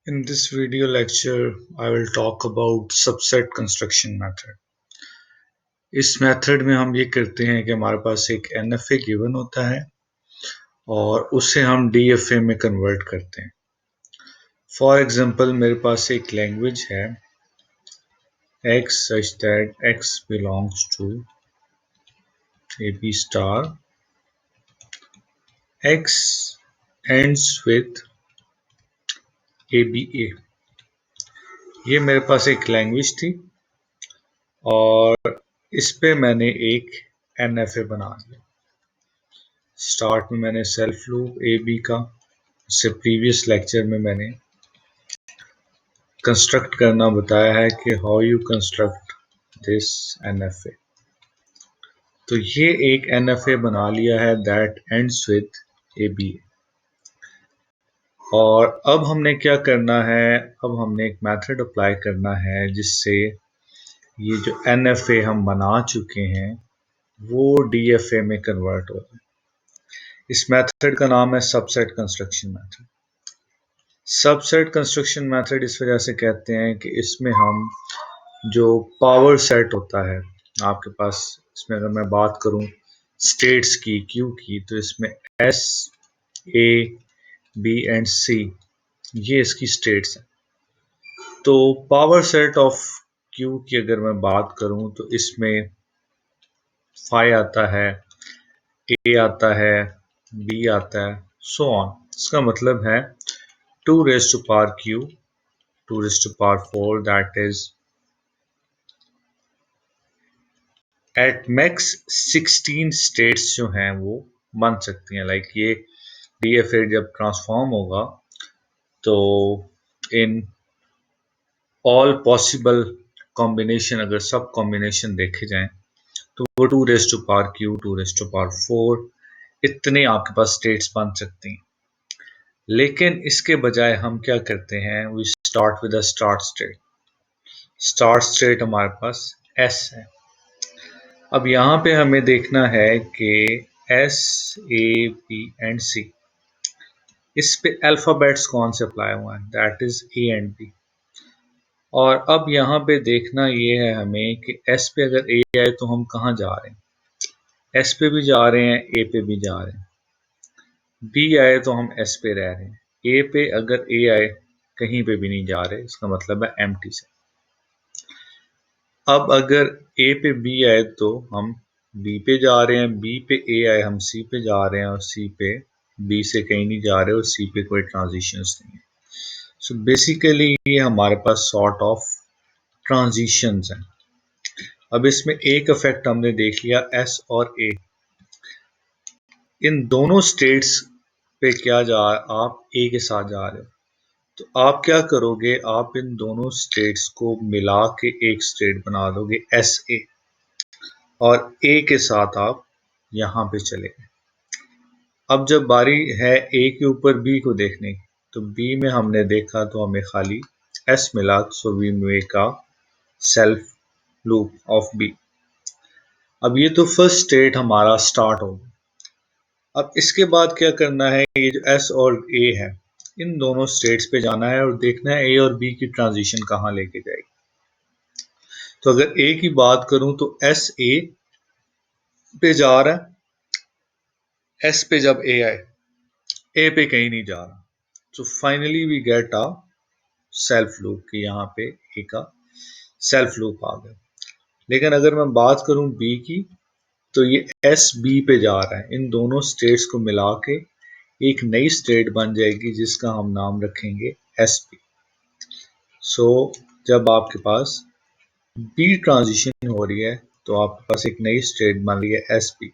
In this video lecture, I will talk about subset construction method. इस method में हम ये करते हैं कि हमारे पास एक NFA गिवन होता है और उसे हम DFA में कन्वर्ट करते हैं। फॉर एग्जांपल मेरे पास एक लैंग्वेज है X such that X belongs to AB star, X ends with ABA। ये मेरे पास एक लैंग्वेज थी और इस पे मैंने एक NFA बना दिया। स्टार्ट में मैंने सेल्फ लूप ए बी का, इससे प्रीवियस लेक्चर में मैंने कंस्ट्रक्ट करना बताया है कि how you construct this NFA। तो ये एक NFA बना लिया है दैट एंड्स विद ABA। और अब हमने क्या करना है, अब हमने एक मेथड अप्लाई करना है जिससे ये जो NFA हम बना चुके हैं वो DFA में कन्वर्ट हो जाए। इस मेथड का नाम है subset construction method. Subset construction method इस वजह से कहते हैं कि इसमें हम जो पावर सेट होता है आपके पास, इसमें अगर मैं बात करूं स्टेट्स की क्यू की, तो इसमें S, A, B and C ये इसकी स्टेट्स हैं। तो पावर सेट ऑफ क्यू की अगर मैं बात करूं तो इसमें फाई आता है, A आता है, B आता है, सो ऑन। इसका मतलब है 2 raised to power q, 2 raised to power 4, that is at max 16 states जो हैं वो बन सकती हैं। लाइक ये DFA जब ट्रांसफॉर्म होगा तो इन ऑल पॉसिबल कॉम्बिनेशन, अगर सब कॉम्बिनेशन देखे जाएं तो वो 2 raised to power q, 2 raised to power 4 इतने आपके पास स्टेट्स बन सकती हैं। लेकिन इसके बजाय हम क्या करते हैं, we start with a start state. Start state हमारे पास S है। अब यहाँ पे हमें देखना है कि S, A, B and C, इस पे अल्फाबेट्स कौन से अप्लाई हुए हैं, that is A and B। और अब यहाँ पे देखना ये है हमें कि S पे अगर A आए तो हम कहाँ जा रहे हैं, S पे भी जा रहे हैं, A पे भी जा रहे हैं। B आए तो हम S पे रह रहे हैं, A पे अगर A आए कहीं पे भी नहीं जा रहे, इसका मतलब है एम्प्टी से। अब अगर A पे B आए तो हम B पे जा रहे हैं, B पे A आए हम C पे जा रहे हैं, और C पे B से कहीं नहीं जा रहे, और C पे कोई ट्रांजिशंस नहीं है। सो बेसिकली ये हमारे पास सॉर्ट ऑफ ट्रांजिशंस हैं। अब इसमें एक इफेक्ट हमने देख लिया, S और A इन दोनों स्टेट्स पे क्या जा, आप A के साथ जा रहे हो, तो आप क्या करोगे, आप इन दोनों स्टेट्स को मिला के एक स्टेट बना दोगे SA, और A के साथ आप यहाँ पे चले गए। अब जब बारी है A के ऊपर B को देखने की, तो B में हमने देखा तो हमें खाली S मिला, so we make a self loop of B। अब ये तो फर्स्ट स्टेट हमारा स्टार्ट हो गया। अब इसके बाद क्या करना है, ये जो S और A है इन दोनों स्टेट्स पे जाना है और देखना है A और B की ट्रांजिशन कहाँ लेके जाएगी। तो अगर A की बात करूं तो S A पे जा रहा है, S पे जब A आए A पे कहीं नहीं जा रहा, तो finally we get a self loop कि यहाँ पे A का सेल्फ लूप आ गया। लेकिन अगर मैं बात करूं B की, तो ये S B पे जा रहा है, इन दोनों स्टेट्स को मिला के एक नई स्टेट बन जाएगी जिसका हम नाम रखेंगे SP। सो जब आपके पास B ट्रांजिशन हो रही है तो आपके पास एक नई स्टेट बन रही है SP।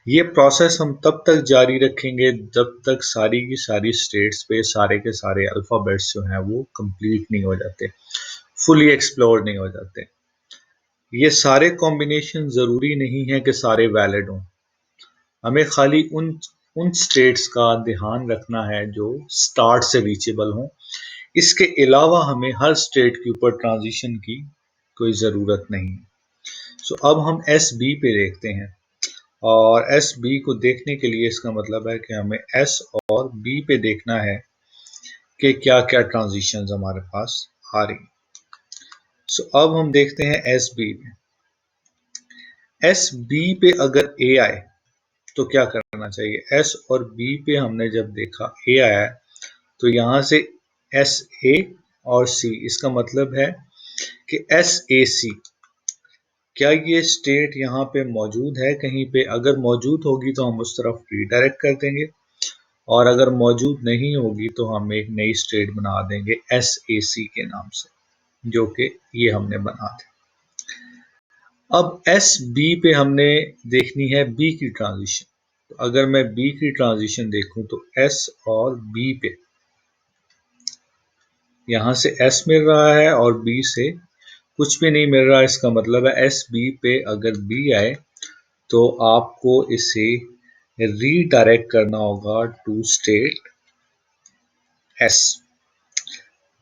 ये प्रोसेस हम तब तक जारी रखेंगे जब तक सारी की सारी स्टेट्स पे सारे के सारे अल्फाबेट्स जो हैं वो कंप्लीट नहीं हो जाते, फुली एक्सप्लोर नहीं हो जाते। ये सारे कॉम्बिनेशन ज़रूरी नहीं है कि सारे वैलिड हों, हमें खाली उन स्टेट्स का ध्यान रखना है जो स्टार्ट से रीचेबल हों। इसके अलावा हमें हर स्टेट के ऊपर ट्रांजिशन की कोई ज़रूरत नहीं है। सो अब हम SB पे देखते हैं, और SB को देखने के लिए इसका मतलब है कि हमें S और B पे देखना है कि क्या क्या ट्रांजिशंस हमारे पास आ रही। सो अब हम देखते हैं एस बी में। एस बी पे अगर ए आए तो क्या करना चाहिए। एस और बी पे हमने जब देखा ए आया तो यहां से एस ए और सी, इसका मतलब है कि एस ए सी, क्या ये स्टेट यहाँ पे मौजूद है कहीं पे। अगर मौजूद होगी तो हम उस तरफ रीडायरेक्ट कर देंगे, और अगर मौजूद नहीं होगी तो हम एक नई स्टेट बना देंगे एस ए सी के नाम से, जो कि ये हमने बना दी। अब एस बी पे हमने देखनी है बी की ट्रांजिशन। तो अगर मैं बी की ट्रांजिशन देखूं तो एस और बी पे, यहां से एस मिल रहा है और बी से कुछ भी नहीं मिल रहा। इसका मतलब है एस बी पे अगर बी आए तो आपको इसे रीडायरेक्ट करना होगा टू स्टेट एस।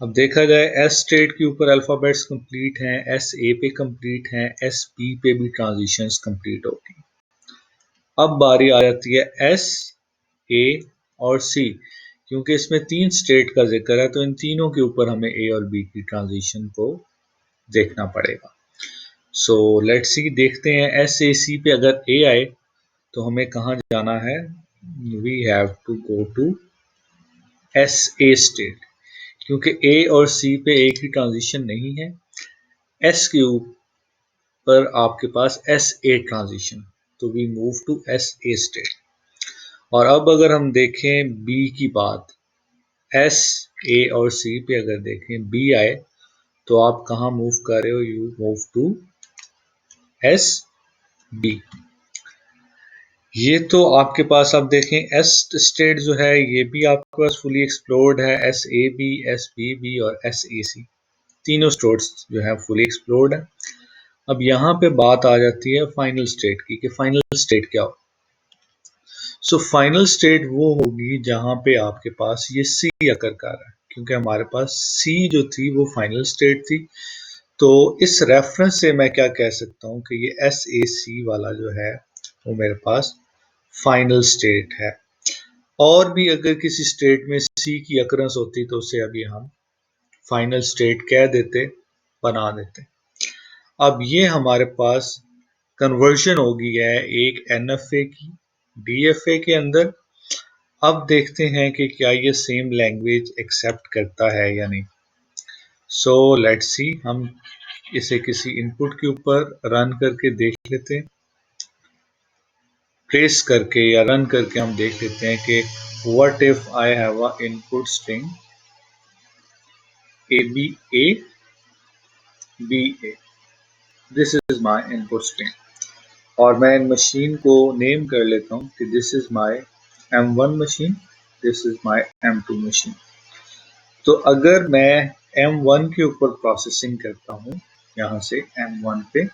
अब देखा जाए एस स्टेट के ऊपर अल्फाबेट्स कंप्लीट हैं, एस ए पे कंप्लीट हैं, एस बी पे भी ट्रांजिशंस कंप्लीट होगी। अब बारी आ जाती है एस ए और सी, क्योंकि इसमें तीन स्टेट का जिक्र है तो इन तीनों के ऊपर हमें ए और बी की ट्रांजिशन को देखना पड़ेगा। सो लेट्स सी, देखते हैं एस ए सी पे अगर ए आए तो हमें कहाँ जाना है। We have to go to S A state, क्योंकि ए और सी पे एक ही ट्रांजिशन नहीं है। एस के ऊपर आपके पास एस ए ट्रांजिशन, तो we move to S A state. और अब अगर हम देखें बी की बात, एस ए और सी पे अगर देखें बी आए तो आप कहाँ मूव कर रहे हो, you move to S B. ये तो आपके पास आप देखें एस स्टेट जो है ये भी आपके पास फुली एक्सप्लोर्ड है, S A B, S B B और एस ए सी, तीनों स्टेट्स जो है फुली एक्सप्लोर्ड है। अब यहाँ पे बात आ जाती है फाइनल स्टेट की कि फाइनल स्टेट क्या हो। सो फाइनल स्टेट वो होगी जहां पे आपके पास ये सी अकर कर रहा है, क्योंकि हमारे पास सी जो थी वो फाइनल स्टेट थी। तो इस रेफरेंस से मैं क्या कह सकता हूँ कि ये एस ए सी वाला जो है वो मेरे पास फाइनल स्टेट है। और भी अगर किसी स्टेट में सी की अकरेंस होती तो उसे अभी हम फाइनल स्टेट कह देते, बना देते। अब ये हमारे पास कन्वर्जन हो गई है एक एनएफए की डीएफए के अंदर। अब देखते हैं कि क्या ये सेम लैंग्वेज एक्सेप्ट करता है या नहीं। सो लेट्स सी, हम इसे किसी इनपुट के ऊपर रन करके देख लेते हैं। ट्रेस करके या रन करके हम देख लेते हैं कि what if I have a input string A B A B A, this is my input string. और मैं इन मशीन को नेम कर लेता हूं कि this is my M1 machine, this is my M2 machine. तो अगर मैं M1 के ऊपर प्रोसेसिंग करता हूं यहां से M1 पे,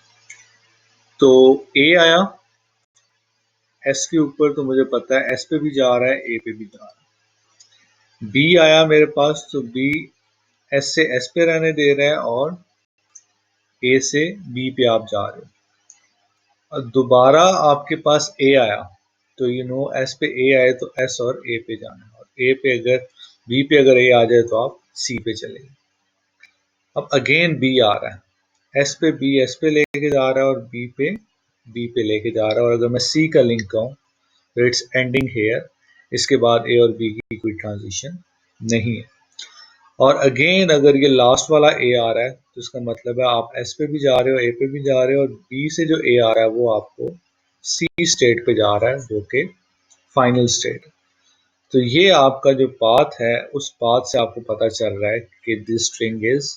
तो A आया S के ऊपर, तो मुझे पता है S पे भी जा रहा है, A पे भी जा रहा है। B आया मेरे पास, तो B S से S पे रहने दे रहा है और A से B पे आप जा रहे हो। और दोबारा आपके पास A आया तो यू नो S पे A आए तो S और A पे जाना है, और A पे अगर B पे अगर A आ जाए तो आप C पे चलेंगे। अब अगेन B आ रहा है, S पे B S पे लेके जा रहा है और B पे लेके जा रहा है। और अगर मैं C का लिंक कहूँ तो इट्स एंडिंग हेयर, इसके बाद A और B की कोई ट्रांजिशन नहीं है। और अगेन अगर ये लास्ट वाला A आ रहा है तो इसका मतलब है आप S पे भी जा रहे हो, A पे भी जा रहे हो, और B से जो A आ रहा है वो आपको C स्टेट पे जा रहा है, जो कि फाइनल स्टेट। तो ये आपका जो पाथ है उस पाथ से आपको पता चल रहा है कि this string is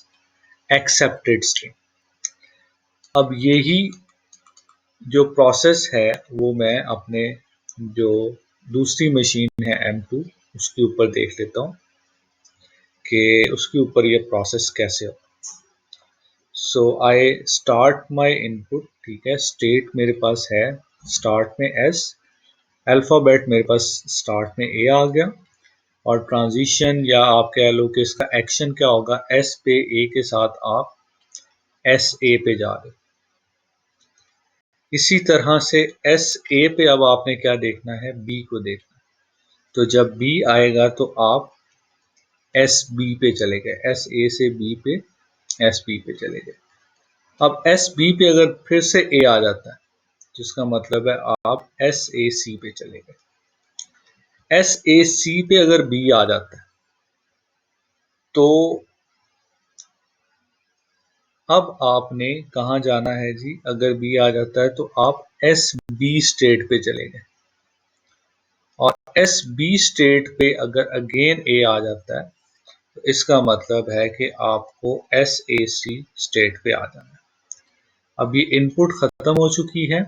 accepted string. अब यही जो प्रोसेस है वो मैं अपने जो दूसरी मशीन है M2 उसके ऊपर देख लेता हूँ कि उसके ऊपर ये प्रोसेस कैसे हो। सो आई स्टार्ट माई इनपुट, ठीक है, स्टेट मेरे पास है स्टार्ट में S, अल्फ़ाबेट मेरे पास स्टार्ट में A आ गया, और ट्रांजिशन या आप कह लो कि इसका एक्शन क्या होगा, S पे A के साथ आप SA पे जा रहे हो। इसी तरह से SA पे अब आपने क्या देखना है, B को देखना है। तो जब B आएगा तो आप एस बी पे चले गए, एस ए से बी पे एस बी पे चले गए। अब एस बी पे अगर फिर से ए आ जाता है, जिसका मतलब है आप एस ए सी पे चले गए। एस ए सी पे अगर बी आ जाता है तो अब आपने कहाँ जाना है जी? अगर बी आ जाता है तो आप एस बी स्टेट पे चले गए, और एस बी स्टेट पे अगर अगेन ए आ जाता है तो इसका मतलब है कि आपको एस ए सी स्टेट पे आ जाना है। अब ये इनपुट खत्म हो चुकी है,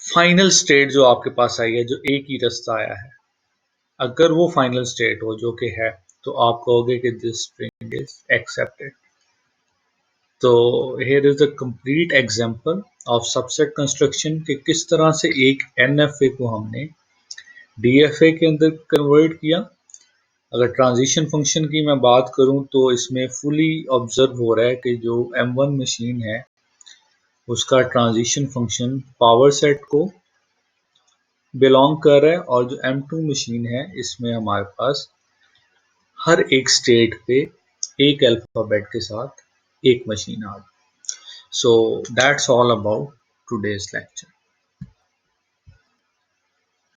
फाइनल स्टेट जो आपके पास आई है, जो एक ही रास्ता आया है, अगर वो फाइनल स्टेट हो जो कि है, तो आप कहोगे कि दिस स्ट्रिंग इज एक्सेप्टेड। तो here is a complete example of subset construction कि किस तरह से एक एनएफए को हमने डीएफए के अंदर कन्वर्ट किया। अगर ट्रांजिशन फंक्शन की मैं बात करूं तो इसमें फुली ऑब्जर्व हो रहा है कि जो M1 मशीन है उसका ट्रांजिशन फंक्शन पावर सेट को बिलोंग कर रहा है, और जो M2 मशीन है इसमें हमारे पास हर एक स्टेट पे एक अल्फाबेट के साथ एक मशीन आ गई। So that's all about today's lecture.